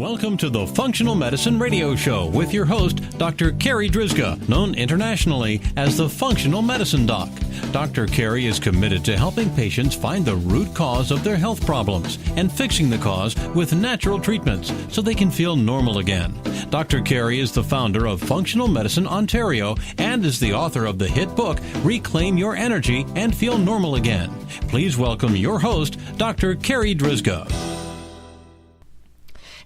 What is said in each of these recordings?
Welcome to the Functional Medicine Radio Show with your host, Dr. Carri Drzyzga, known internationally as the Functional Medicine Doc. Dr. Carri is committed to helping patients find the root cause of their health problems and fixing the cause with natural treatments so they can feel normal again. Dr. Carri is the founder of Functional Medicine Ontario and is the author of the hit book, Reclaim Your Energy and Feel Normal Again. Please welcome your host, Dr. Carri Drzyzga.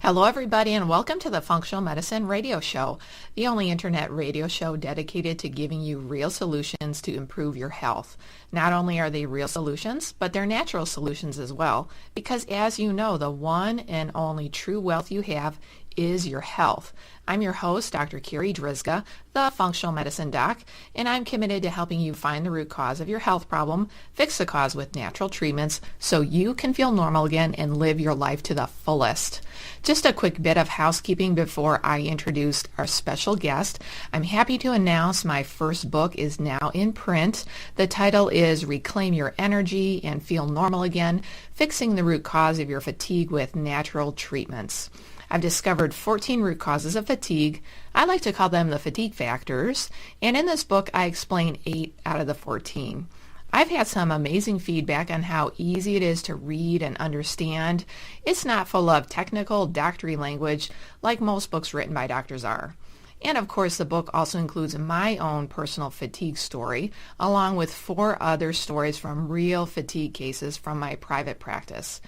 Hello, everybody, and welcome to the Functional Medicine Radio Show, the only internet radio show dedicated to giving you real solutions to improve your health. Not only are they real solutions, but they're natural solutions as well, because as you know, the one and only true wealth you have is your health. I'm your host, Dr. Carri Drzyzga, the Functional Medicine Doc, and I'm committed to helping you find the root cause of your health problem, fix the cause with natural treatments, so you can feel normal again and live your life to the fullest. Just a quick bit of housekeeping before I introduce our special guest. I'm happy to announce my first book is now in print. The title is Reclaim Your Energy and Feel Normal Again, Fixing the Root Cause of Your Fatigue with Natural Treatments. I've discovered 14 root causes of fatigue. I like to call them the fatigue factors, and in this book I explain 8 out of the 14. I've had some amazing feedback on how easy it is to read and understand. It's not full of technical doctory language like most books written by doctors are. And of course, the book also includes my own personal fatigue story, along with 4 other stories from real fatigue cases from my private practice.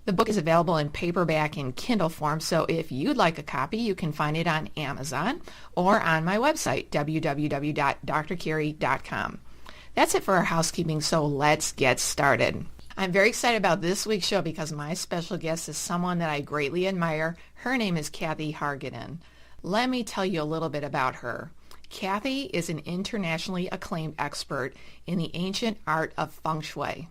The book is available in paperback and Kindle form, so if you'd like a copy, you can find it on Amazon or on my website, www.drcarri.com. That's it for our housekeeping, so let's get started. I'm very excited about this week's show because my special guest is someone that I greatly admire. Her name is Cathi Hargaden. Let me tell you a little bit about her. Cathi is an internationally acclaimed expert in the ancient art of Feng Shui.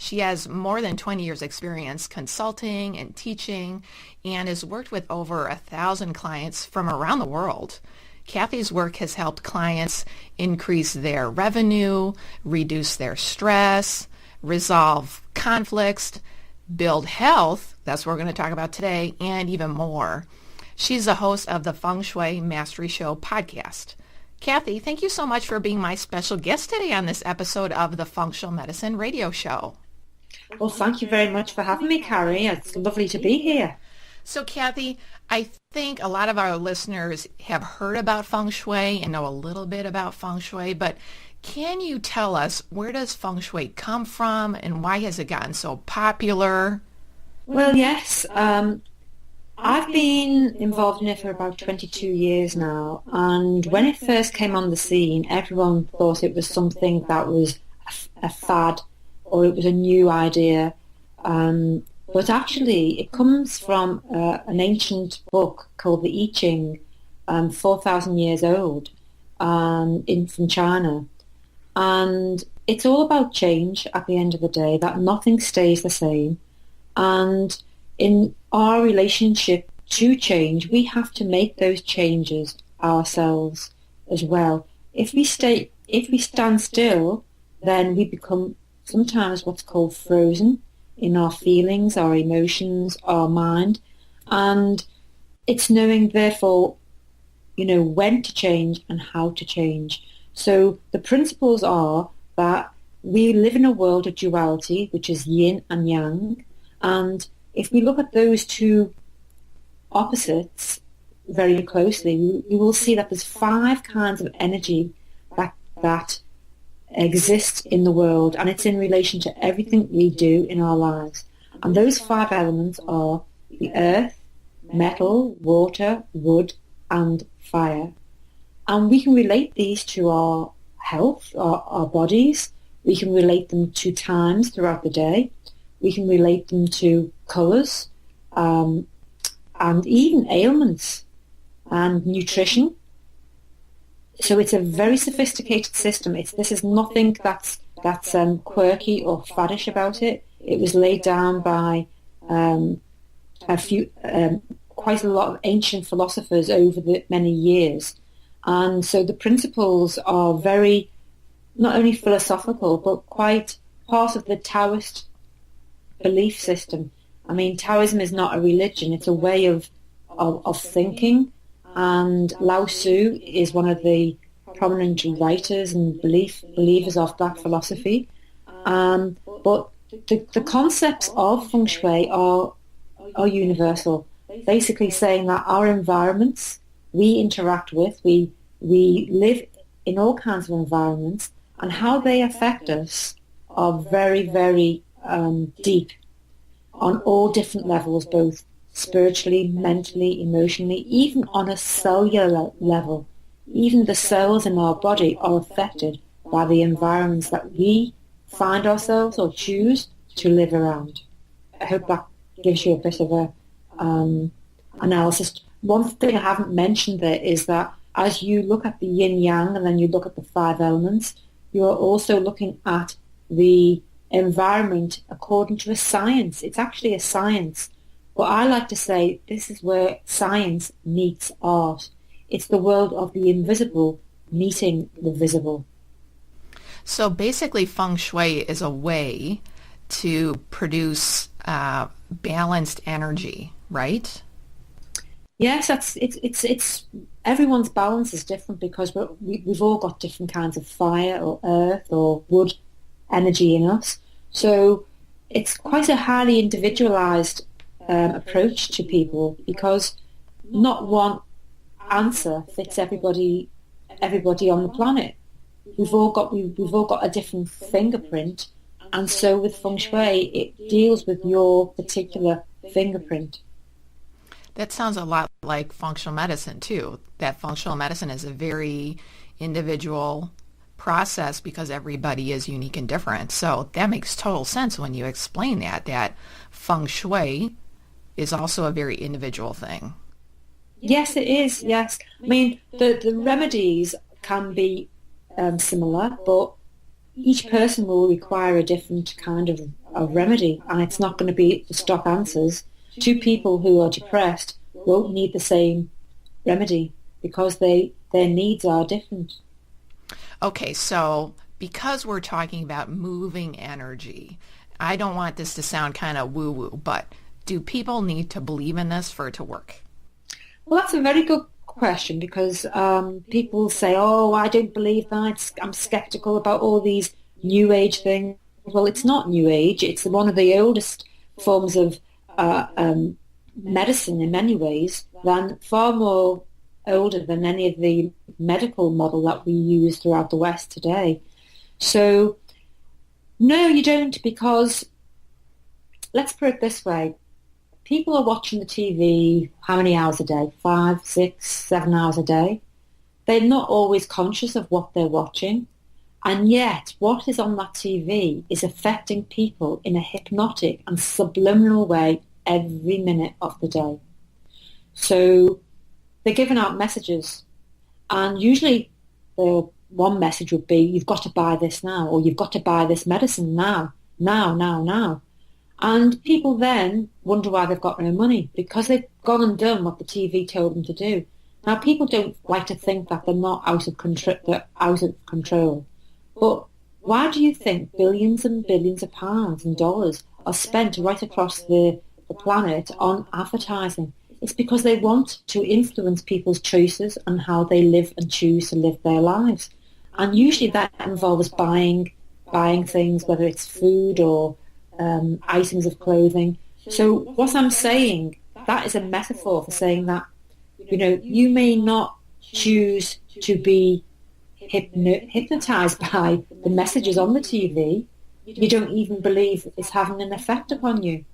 She has more than 20 years experience consulting and teaching and has worked with over 1,000 clients from around the world. Cathi's work has helped clients increase their revenue, reduce their stress, resolve conflicts, build health, that's what we're going to talk about today, and even more. She's the host of the Feng Shui Mastery Show podcast. Cathi, thank you so much for being my special guest today on this episode of the Functional Medicine Radio Show. Well, thank you very much for having me, Carri. It's lovely to be here. So, Cathi, I think a lot of our listeners have heard about Feng Shui and know a little bit about Feng Shui, but can you tell us, where does Feng Shui come from and why has it gotten so popular? Well, yes. I've been involved in it for about 22 years now, and when it first came on the scene, everyone thought it was something that was a fad or it was a new idea. But actually, it comes from an ancient book called the I Ching, 4,000 years old, from China. And it's all about change at the end of the day, that nothing stays the same. And in our relationship to change, we have to make those changes ourselves as well. If we stand still, then we become sometimes what's called frozen in our feelings, our emotions, our mind. And it's knowing, therefore, when to change and how to change. So the principles are that we live in a world of duality, which is yin and yang. And if we look at those two opposites very closely, we will see that there's 5 kinds of energy that exists in the world, and it's in relation to everything we do in our lives. And those 5 elements are the earth, metal, water, wood, and fire. And we can relate these to our health, our bodies. We can relate them to times throughout the day. We can relate them to colours, and even ailments and nutrition. So it's a very sophisticated system. This is nothing that's quirky or faddish about it. It was laid down by quite a lot of ancient philosophers over the many years. And so the principles are very, not only philosophical, but quite part of the Taoist belief system. I mean, Taoism is not a religion, it's a way of of thinking. And Lao Tzu is one of the prominent writers and believers of that philosophy. But the concepts of Feng Shui are universal, basically saying that our environments we interact with, we live in all kinds of environments, and how they affect us are very, very deep on all different levels, both spiritually, mentally, emotionally, even on a cellular level. Even the cells in our body are affected by the environments that we find ourselves or choose to live around. I hope that gives you a bit of a analysis. One thing I haven't mentioned there is that as you look at the yin-yang and then you look at the 5 elements, you are also looking at the environment according to a science. It's actually a science. But I like to say this is where science meets art. It's the world of the invisible meeting the visible. So basically Feng Shui is a way to produce balanced energy, right? Yes, it's everyone's balance is different because we've all got different kinds of fire or earth or wood energy in us. So it's quite a highly individualized approach to people because not one answer fits everybody on the planet. We've all got a different fingerprint, and so with Feng Shui, it deals with your particular fingerprint. That sounds a lot like functional medicine too. That functional medicine is a very individual process because everybody is unique and different. So that makes total sense when you explain that Feng Shui is also a very individual thing. Yes, it is. Yes. I mean, the remedies can be similar, but each person will require a different kind of remedy, and it's not going to be the stock answers. 2 people who are depressed won't need the same remedy because their needs are different. Okay, so because we're talking about moving energy, I don't want this to sound kind of woo-woo, but do people need to believe in this for it to work? Well, that's a very good question because people say, oh, I don't believe that. I'm skeptical about all these New Age things. Well, it's not New Age. It's one of the oldest forms of medicine in many ways, far more older than any of the medical model that we use throughout the West today. So, no, you don't, because let's put it this way. People are watching the TV how many hours a day? 5, 6, 7 hours a day. They're not always conscious of what they're watching. And yet, what is on that TV is affecting people in a hypnotic and subliminal way every minute of the day. So they're giving out messages. And usually the one message would be, you've got to buy this now, or you've got to buy this medicine now. And people then wonder why they've got no money, because they've gone and done what the TV told them to do. Now, people don't like to think that they're not out of control. But why do you think billions and billions of pounds and dollars are spent right across the planet on advertising? It's because they want to influence people's choices and how they live and choose to live their lives. And usually that involves buying things, whether it's food or items of clothing. So what I'm saying, that is a metaphor for saying that, you may not choose to be hypnotized by the messages on the TV. You don't even believe it's having an effect upon you.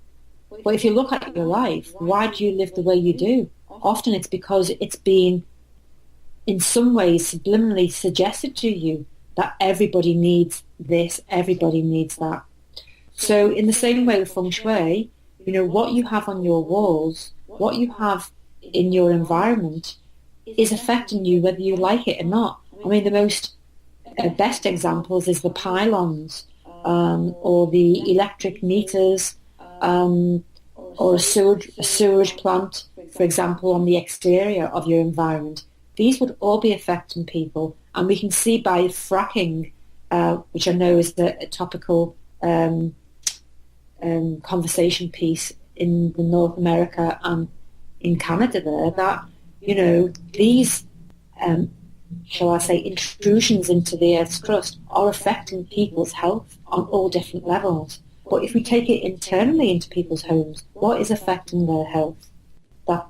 But if you look at your life, why do you live the way you do? Often it's because it's been, in some ways, subliminally suggested to you that everybody needs this, everybody needs that. So in the same way with Feng Shui, what you have on your walls, what you have in your environment is affecting you whether you like it or not. I mean, the most best examples is the pylons or the electric meters or a sewage plant, for example, on the exterior of your environment. These would all be affecting people. And we can see by fracking, which I know is a topical conversation piece in North America and in Canada there that, these, shall I say, intrusions into the Earth's crust are affecting people's health on all different levels. But if we take it internally into people's homes, what is affecting their health? That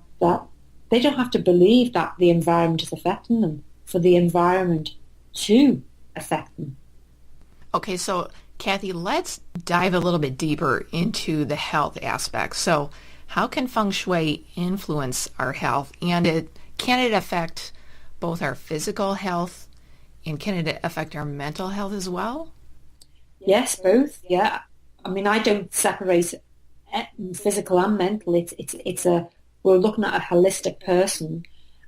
they don't have to believe that the environment is affecting them for the environment to affect them. Okay, so Cathi, let's dive a little bit deeper into the health aspect. So how can Feng Shui influence our health? And can it affect both our physical health and can it affect our mental health as well? Yes, both. Yeah. I mean, I don't separate physical and mental. We're looking at a holistic person.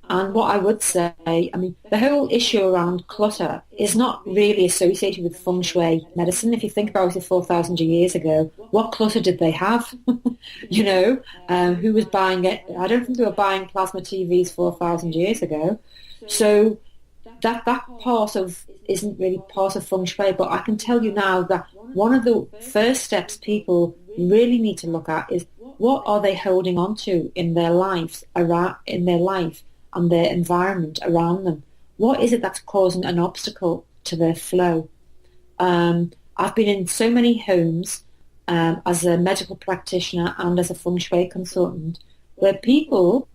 And what I would say, I mean, the whole issue around clutter is not really associated with Feng Shui medicine. If you think about it 4,000 years ago, what clutter did they have? Who was buying it? I don't think they were buying plasma TVs 4,000 years ago. So that part of isn't really part of Feng Shui, but I can tell you now that one of the first steps people really need to look at is what are they holding on to in their life and their environment around them. What is it that's causing an obstacle to their flow? I've been in so many homes as a medical practitioner and as a Feng Shui consultant where people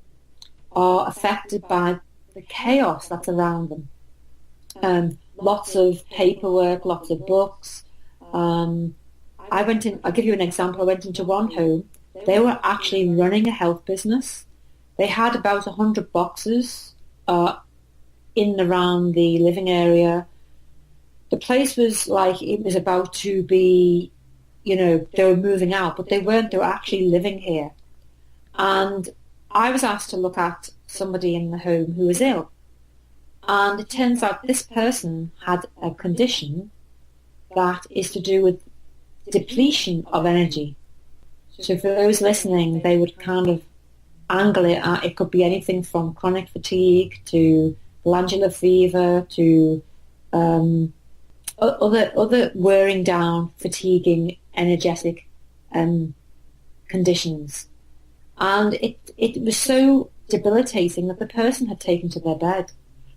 are affected by the chaos that's around them. Lots of paperwork, lots of books. I'll give you an example. I went into one home. They were actually running a health business. They had about 100 boxes in and around the living area. The place was like it was about to be, they were moving out, but they weren't. They were actually living here. And I was asked to look at somebody in the home who was ill. And it turns out this person had a condition that is to do with depletion of energy. So for those listening, they would kind of angle it at, it could be anything from chronic fatigue to glandular fever to other wearing down, fatiguing, energetic conditions. And it was so debilitating that the person had taken to their bed.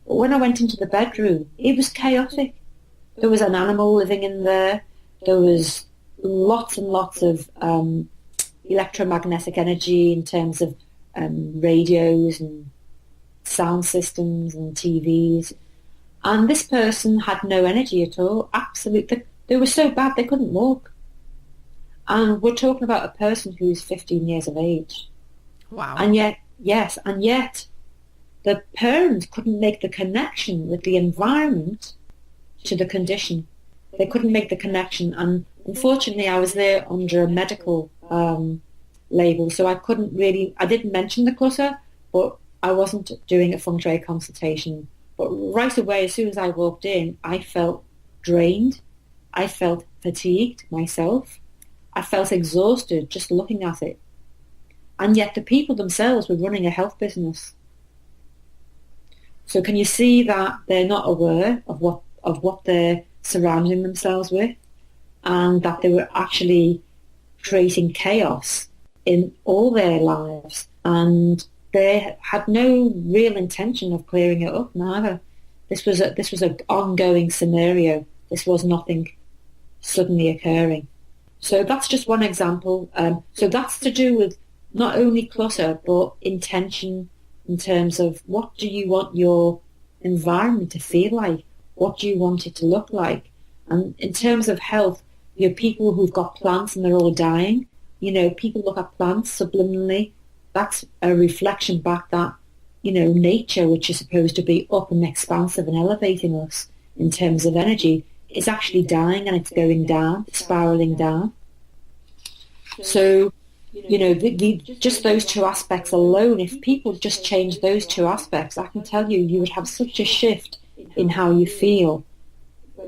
But when I went into the bedroom, it was chaotic. There was an animal living in there. There was lots and lots of electromagnetic energy in terms of radios and sound systems and TVs. And this person had no energy at all. Absolutely. They were so bad they couldn't walk. And we're talking about a person who's 15 years of age. Wow. And yet the parents couldn't make the connection with the environment to the condition. They couldn't make the connection. And unfortunately, I was there under a medical label, so I didn't mention the clutter, but I wasn't doing a Feng Shui consultation. But right away, as soon as I walked in, I felt drained. I felt fatigued myself. I felt exhausted just looking at it. And yet the people themselves were running a health business. So can you see that they're not aware of what they're surrounding themselves with, and that they were actually creating chaos in all their lives, and they had no real intention of clearing it up neither. This was an ongoing scenario. This was nothing suddenly occurring. So that's just one example. So that's to do with not only clutter, but intention in terms of what do you want your environment to feel like? What do you want it to look like? And in terms of health, you have people who've got plants and they're all dying. People look at plants subliminally. That's a reflection back that, nature, which is supposed to be up and expansive and elevating us in terms of energy, is actually dying and it's going down, spiraling down. So, just those two aspects alone, if people just change those two aspects, I can tell you would have such a shift in how you feel,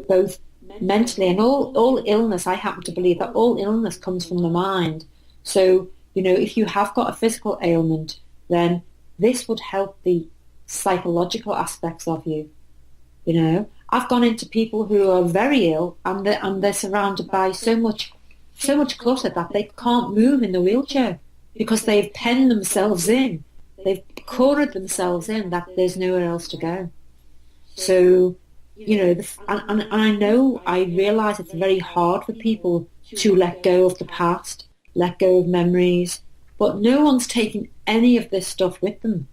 both mentally and all illness. I happen to believe that all illness comes from the mind. So, if you have got a physical ailment, then this would help the psychological aspects of you. I've gone into people who are very ill and they're surrounded by so much clutter that they can't move in the wheelchair because they've penned themselves in they've cornered themselves in that there's nowhere else to go. So, and I realise it's very hard for people to let go of the past, let go of memories, but no one's taking any of this stuff with them.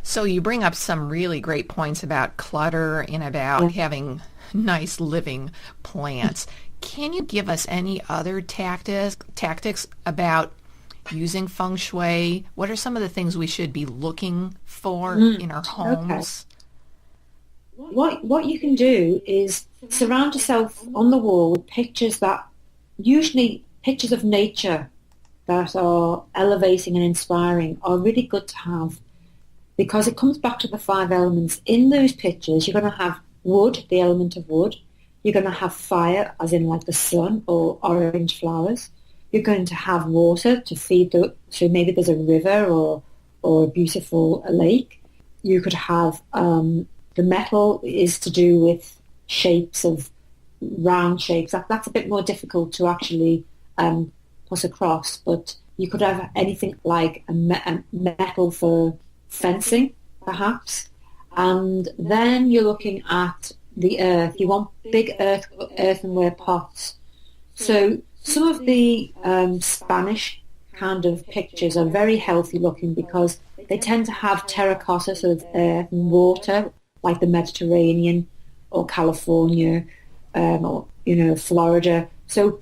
So you bring up some really great points about clutter and about having nice living plants. Can you give us any other tactics about using Feng Shui? What are some of the things we should be looking for in our homes? Okay. What you can do is surround yourself on the wall with pictures usually pictures of nature that are elevating and inspiring are really good to have, because it comes back to the 5 elements. In those pictures, you're going to have wood, the element of wood. You're going to have fire, as in like the sun or orange flowers. You're going to have water to feed so maybe there's a river or a beautiful lake. You could have the metal is to do with shapes of round shapes. That's a bit more difficult to actually put across, but you could have anything like a metal for fencing, perhaps. And then you're looking at the earth. You want big earthenware pots. So some of the Spanish kind of pictures are very healthy looking because they tend to have terracotta, sort of earth and water, like the Mediterranean or California or, Florida. So,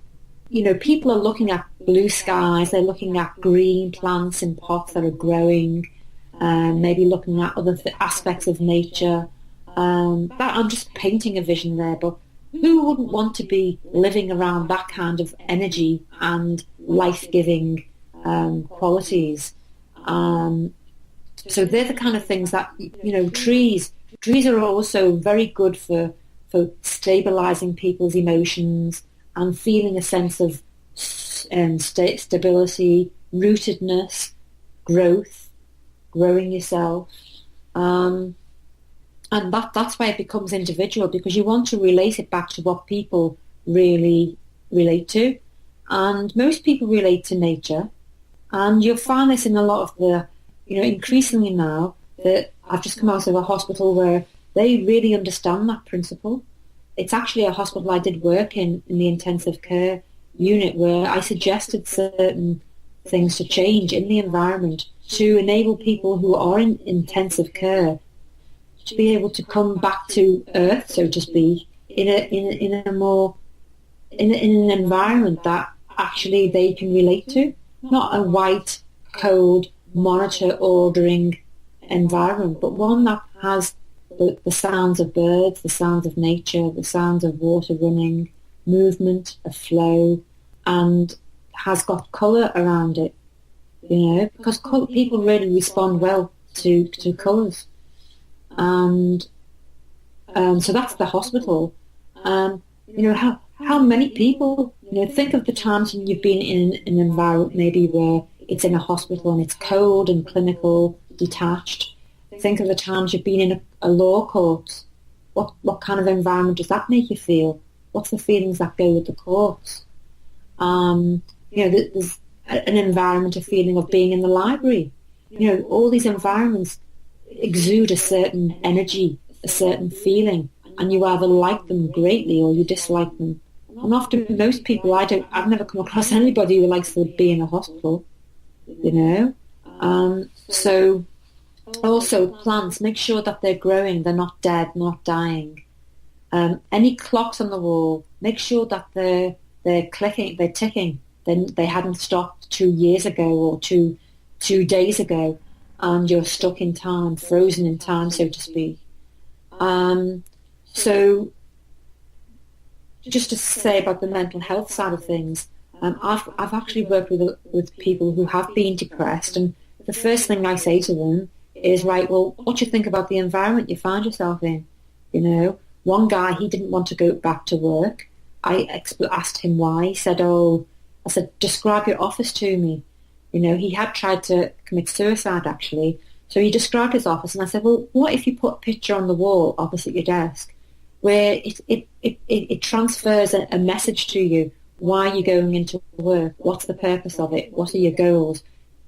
people are looking at blue skies. They're looking at green plants in pots that are growing, maybe looking at other aspects of nature. That I'm just painting a vision there, but who wouldn't want to be living around that kind of energy and life-giving qualities? So they're the kind of things that, trees are also very good for stabilizing people's emotions and feeling a sense of stability, rootedness, growing yourself. And that's why it becomes individual, because you want to relate it back to what people really relate to. And most people relate to nature. And you'll find this in a lot of the, increasingly now that I've just come out of a hospital where they really understand that principle. It's actually a hospital I did work in the intensive care unit, where I suggested certain things to change in the environment to enable people who are in intensive care to be able to come back to earth, so to speak, in an environment that actually they can relate to, not a white, cold, monitor ordering environment, but one that has the sounds of birds, the sounds of nature, the sounds of water running, movement, a flow, and has got colour around it, because people really respond well to colours. And so that's the hospital. How many people, think of the times when you've been in an environment maybe where it's in a hospital and it's cold and clinical, detached. Think of the times you've been in a law court. What kind of environment does that make you feel? What's the feelings that go with the courts? There's an environment, a feeling of being in the library. All these environments exude a certain energy, a certain feeling, and you either like them greatly or you dislike them. And often most people, I've never come across anybody who likes to be in a hospital, So also plants, make sure that they're growing, they're not dead, not dying. Any clocks on the wall, make sure that they're clicking, they're ticking. Then they hadn't stopped 2 years ago or two days ago, and you're stuck in time, frozen in time, so to speak. So just to say about the mental health side of things, I've actually worked with people who have been depressed, and the first thing I say to them is, right, well, what do you think about the environment you find yourself in? One guy, he didn't want to go back to work. I asked him why. He said, I said, describe your office to me. He had tried to commit suicide, actually. So he described his office, and I said, well, what if you put a picture on the wall opposite your desk where it transfers a message to you? Why are you going into work? What's the purpose of it? What are your goals?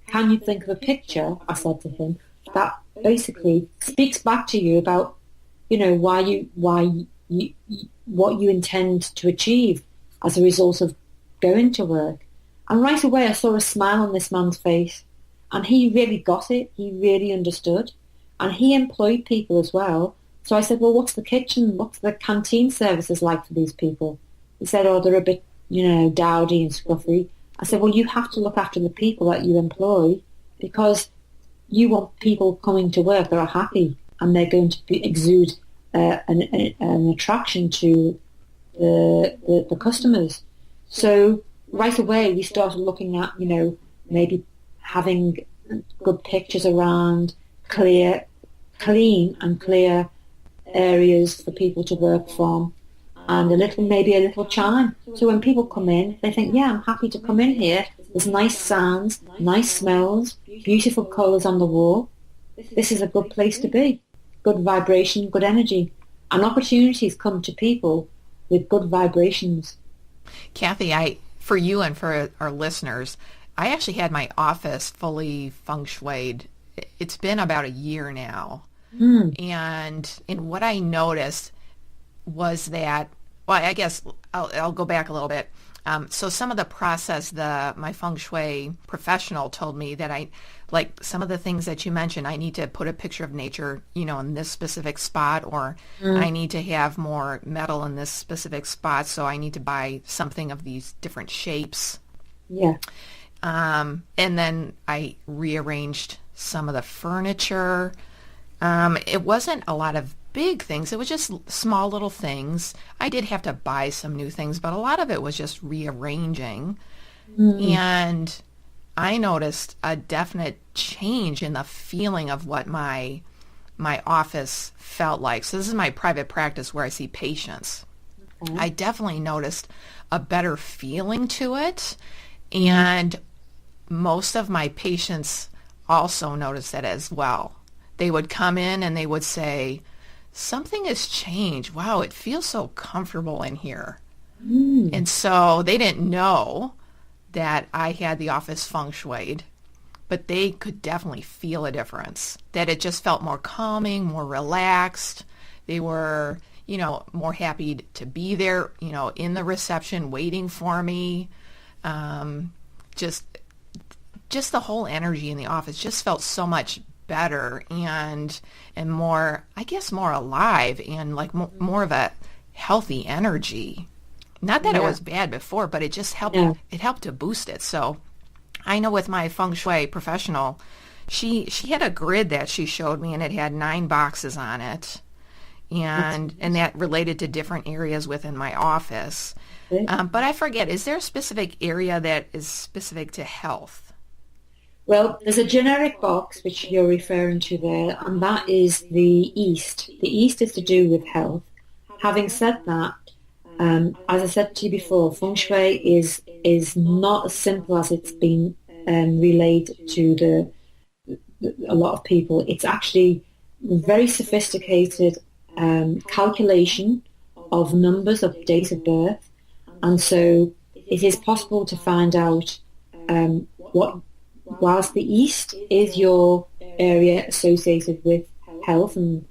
can you think of a picture, I said to him, that basically speaks back to you about, what you intend to achieve as a result of going to work. And right away I saw a smile on this man's face, and he really got it. He really understood, and he employed people as well. So I said, well, what's the canteen services like for these people? He said, oh, they're a bit, dowdy and scruffy. I said, well, you have to look after the people that you employ, because you want people coming to work that are happy, and they're going to exude an attraction to the customers. So right away we started looking at, maybe having good pictures around, clean and clear areas for people to work from, and maybe a little chime. So when people come in, they think, yeah, I'm happy to come in here. There's nice sounds, nice smells, beautiful colours on the wall. This is a good place to be. Good vibration, good energy. And opportunities come to people with good vibrations. Cathi, for you and for our listeners, I actually had my office fully feng shuied. It's been about a year now. And what I noticed was that, well, I guess I'll go back a little bit. So some of the process, my feng shui professional told me that like some of the things that you mentioned, I need to put a picture of nature, in this specific spot, or I need to have more metal in this specific spot, so I need to buy something of these different shapes. Yeah. And then I rearranged some of the furniture. It wasn't a lot of big things. It was just small little things. I did have to buy some new things, but a lot of it was just rearranging. And I noticed a definite change in the feeling of what my office felt like. So this is my private practice where I see patients. I definitely noticed a better feeling to it. And most of my patients also noticed it as well. They would come in and they would say, something has changed. Wow, it feels so comfortable in here. And so they didn't know that I had the office feng shuied, but they could definitely feel a difference, that it just felt more calming, more relaxed. They were, more happy to be there, in the reception waiting for me. Just the whole energy in the office just felt so much better and more, I guess, more alive, and like more of a healthy energy. Not that it was bad before, but it just helped. Yeah. It helped to boost it. So I know with my feng shui professional, she had a grid that she showed me, and it had 9 boxes on it, and that related to different areas within my office. But I forget, is there a specific area that is specific to health? Well, there's a generic box which you're referring to there, and that is the East. The East is to do with health. Having said that, as I said to you before, Feng Shui is not as simple as it's been relayed to a lot of people. It's actually very sophisticated calculation of numbers of dates of birth, and so it is possible to find out whilst the East is your area associated with health and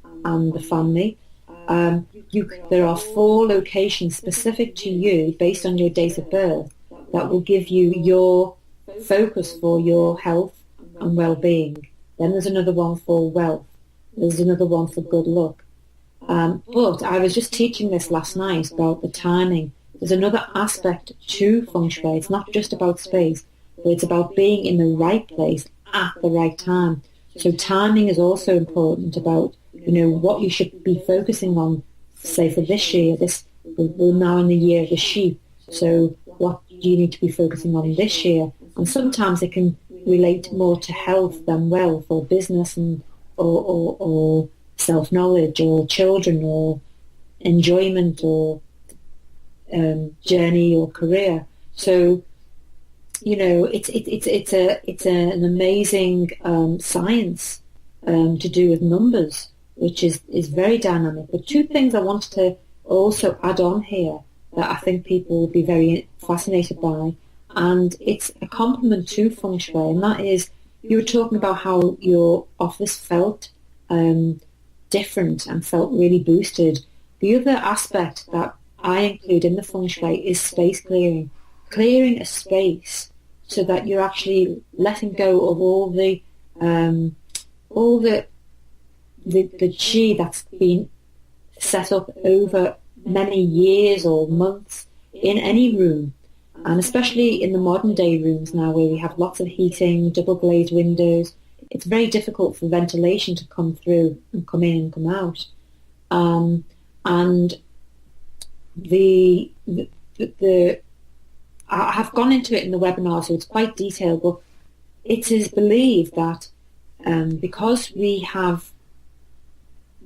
the family. There are 4 locations specific to you based on your date of birth that will give you your focus for your health and well-being. Then there's another one for wealth. There's another one for good luck. But I was just teaching this last night about the timing. There's another aspect to Feng Shui. It's not just about space, but it's about being in the right place at the right time. So timing is also important about, what you should be focusing on. Say for this year, we're now in the year of the sheep. So what do you need to be focusing on this year? And sometimes it can relate more to health than wealth, or business, or self-knowledge, or children, or enjoyment, or journey, or career. So it's an amazing science to do with numbers, which is very dynamic. But 2 things I wanted to also add on here that I think people will be very fascinated by, and it's a complement to Feng Shui, and that is you were talking about how your office felt different and felt really boosted. The other aspect that I include in the feng shui is space clearing. Clearing a space so that you're actually letting go of all the chi that's been set up over many years or months in any room, and especially in the modern day rooms now where we have lots of heating, double glazed windows. It's very difficult for ventilation to come through and come in and come out. And I have gone into it in the webinar, so it's quite detailed, but it is believed that because we have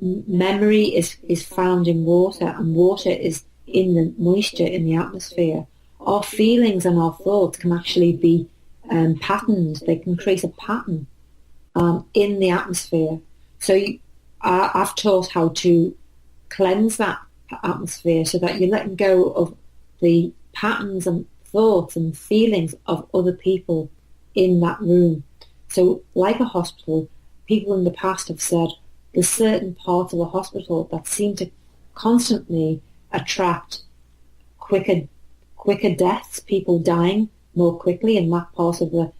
memory is found in water, and water is in the moisture in the atmosphere, our feelings and our thoughts can actually be patterned. They can create a pattern in the atmosphere. So I've taught how to cleanse that atmosphere so that you're letting go of the patterns and thoughts and feelings of other people in that room. So like a hospital, people in the past have said there's certain parts of a hospital that seem to constantly attract quicker deaths, people dying more quickly in that part of the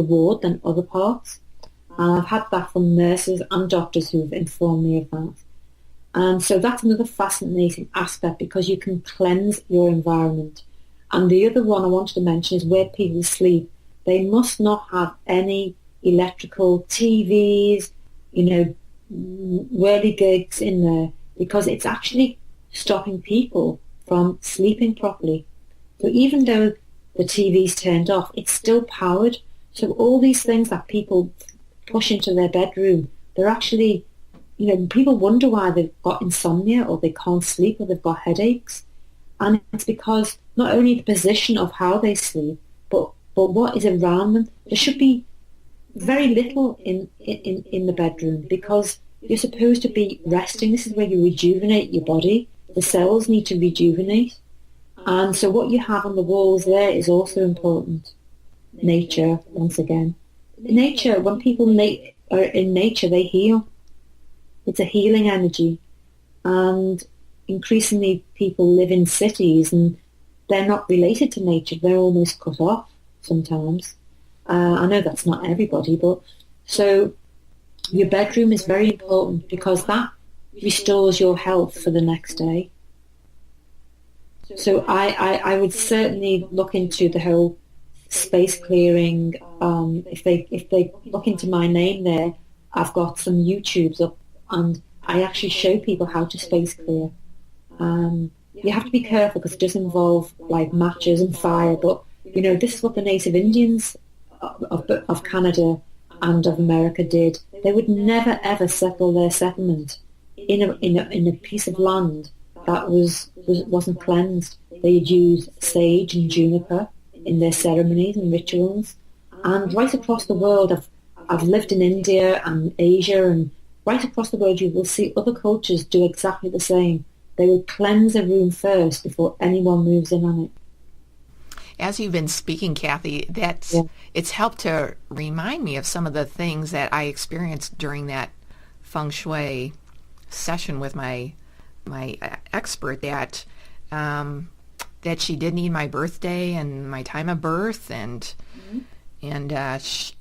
ward than other parts. And I've had that from nurses and doctors who've informed me of that. And so that's another fascinating aspect, because you can cleanse your environment. And the other one I wanted to mention is where people sleep. They must not have any electrical TVs, whirligigs in there, because it's actually stopping people from sleeping properly. So even though the TV's turned off, it's still powered. So all these things that people push into their bedroom, they're actually, people wonder why they've got insomnia or they can't sleep or they've got headaches. And it's because not only the position of how they sleep, but what is around them. There should be very little in the bedroom, because you're supposed to be resting. This is where you rejuvenate your body. The cells need to rejuvenate. And so what you have on the walls there is also important. Nature, once again. Nature, when people are in nature, they heal. It's a healing energy. And increasingly people live in cities and they're not related to nature. They're almost cut off sometimes. I know that's not everybody, but so your bedroom is very important, because that restores your health for the next day. So I would certainly look into the whole space clearing. If they look into my name there, I've got some YouTubes up, and I actually show people how to space clear. You have to be careful because it does involve like matches and fire, but this is what the native Indians of Canada and of America did. They would never ever settle their settlement in a piece of land that wasn't cleansed. They'd use sage and juniper in their ceremonies and rituals. And right across the world, I've lived in India and Asia, and right across the world you will see other cultures do exactly the same. They will cleanse a room first before anyone moves in on it. As you've been speaking, Cathi, it's helped to remind me of some of the things that I experienced during that feng shui session with my expert, that she did need my birthday and my time of birth, and she,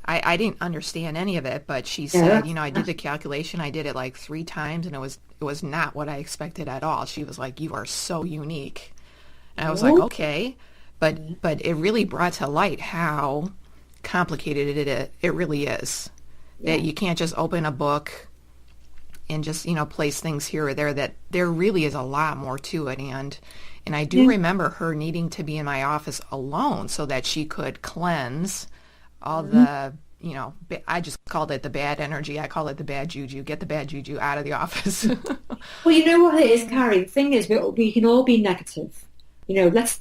I didn't understand any of it, but she said, I did the calculation, I did it like 3 times, and it was not what I expected at all. She was like, "You are so unique," and I was like, "Okay." But it really brought to light how complicated it really is. Yeah. That you can't just open a book and just, place things here or there, that there really is a lot more to it. And I do remember her needing to be in my office alone so that she could cleanse all the, I just called it the bad energy. I call it the bad juju. Get the bad juju out of the office. Well, you know what it is, Carri? The thing is, we can all be negative. Let's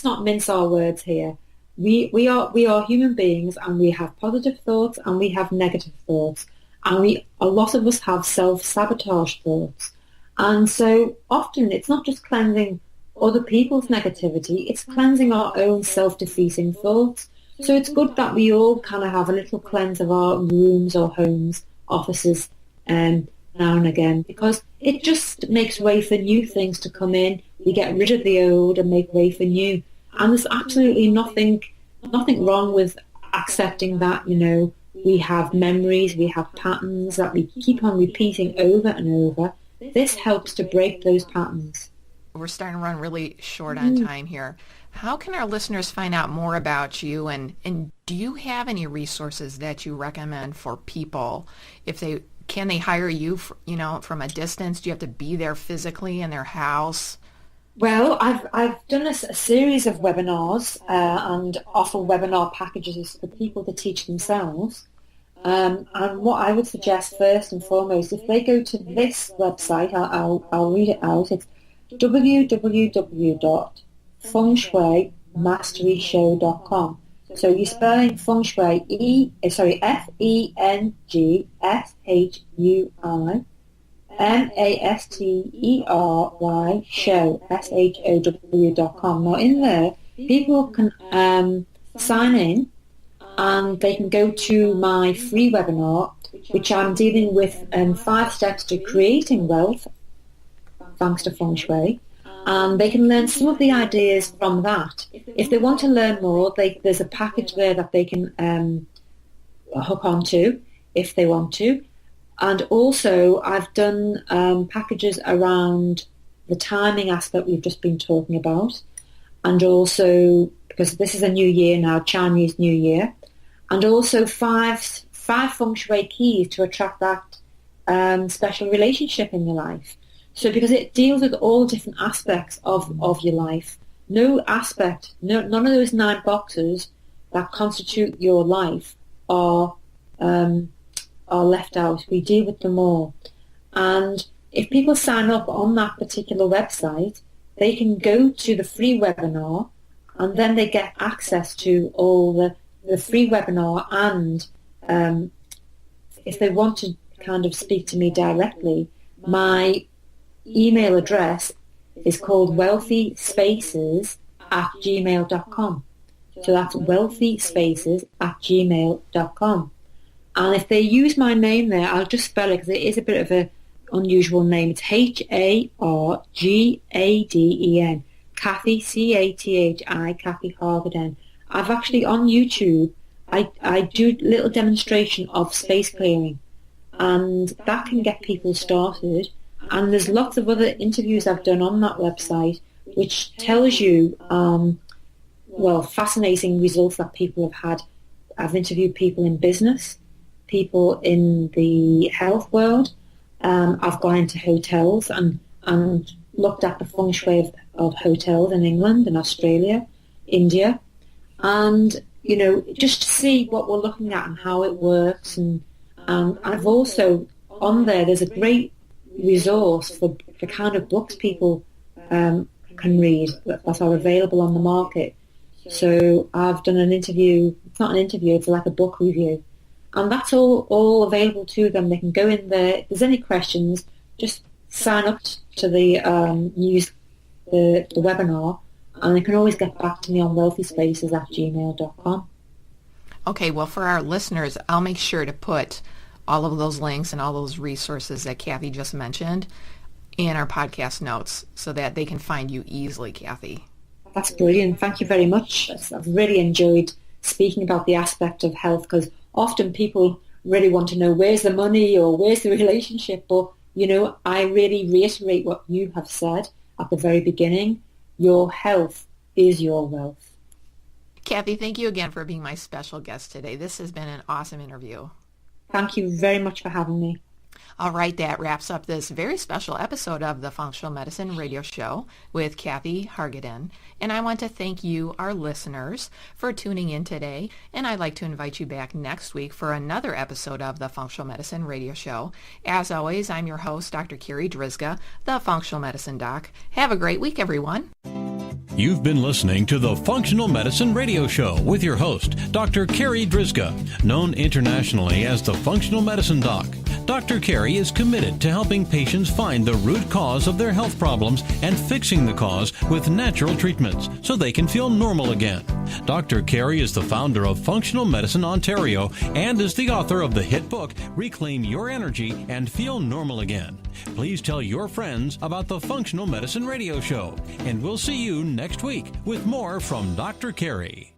not mince our words here. We are human beings, and we have positive thoughts and we have negative thoughts, and a lot of us have self-sabotage thoughts. And so often it's not just cleansing other people's negativity, it's cleansing our own self-defeating thoughts. So it's good that we all kind of have a little cleanse of our rooms or homes, offices, now and again, because it just makes way for new things to come in. We get rid of the old and make way for new. And there's absolutely nothing wrong with accepting that, we have memories, we have patterns that we keep on repeating over and over. This helps to break those patterns. We're starting to run really short on time here. How can our listeners find out more about you, and do you have any resources that you recommend for people? Can they hire you, from a distance? Do you have to be there physically in their house? Well, I've done a series of webinars and offer webinar packages for people to teach themselves. And what I would suggest first and foremost, if they go to this website, I'll read it out. It's www.fengshuimasteryshow.com. So you're spelling Feng Shui, Fengshui Mastery Show, SHOW.com. Now in there, people can sign in and they can go to my free webinar, which I'm dealing with 5 steps to creating wealth, thanks to Feng Shui. And they can learn some of the ideas from that. If they want to learn more, there's a package there that they can hook onto if they want to. And also, I've done packages around the timing aspect we've just been talking about. And also, because this is a new year now, Chinese New Year. And also 5 Feng Shui keys to attract that special relationship in your life. So because it deals with all different aspects of your life. None of those 9 boxes that constitute your life are left out. We deal with them all. And if people sign up on that particular website, they can go to the free webinar and then they get access to all the free webinar. And if they want to kind of speak to me directly, my email address is called wealthyspaces@gmail.com. So that's wealthyspaces@gmail.com. And if they use my name there, I'll just spell it because it is a bit of an unusual name. It's Hargaden, Cathi, Cathi, Cathi Hargaden. I've actually on YouTube, I do a little demonstration of space clearing, and that can get people started. And there's lots of other interviews I've done on that website, which tells you, fascinating results that people have had. I've interviewed people in business, people in the health world. I've gone into hotels and looked at the feng shui of hotels in England and Australia, India, and just to see what we're looking at and how it works. And I've also on there's a great resource for the kind of books people can read that are available on the market. So I've done an interview. It's not an interview; it's like a book review. And that's all available to them. They can go in there. If there's any questions, just sign up to the the webinar, and they can always get back to me on wealthyspaces@gmail.com. Okay, well, for our listeners, I'll make sure to put all of those links and all those resources that Cathi just mentioned in our podcast notes so that they can find you easily, Cathi. That's brilliant. Thank you very much. I've really enjoyed speaking about the aspect of health, because often people really want to know where's the money or where's the relationship. But, I really reiterate what you have said at the very beginning. Your health is your wealth. Cathi, thank you again for being my special guest today. This has been an awesome interview. Thank you very much for having me. All right, that wraps up this very special episode of the Functional Medicine Radio Show with Cathi Hargaden. And I want to thank you, our listeners, for tuning in today. And I'd like to invite you back next week for another episode of the Functional Medicine Radio Show. As always, I'm your host, Dr. Carri Drzyzga, the Functional Medicine Doc. Have a great week, everyone. You've been listening to the Functional Medicine Radio Show with your host, Dr. Carri Drzyzga, known internationally as the Functional Medicine Doc. Dr. Carri is committed to helping patients find the root cause of their health problems and fixing the cause with natural treatments so they can feel normal again. Dr. Carri is the founder of Functional Medicine Ontario and is the author of the hit book, Reclaim Your Energy and Feel Normal Again. Please tell your friends about the Functional Medicine Radio Show, and we'll see you next week with more from Dr. Carri.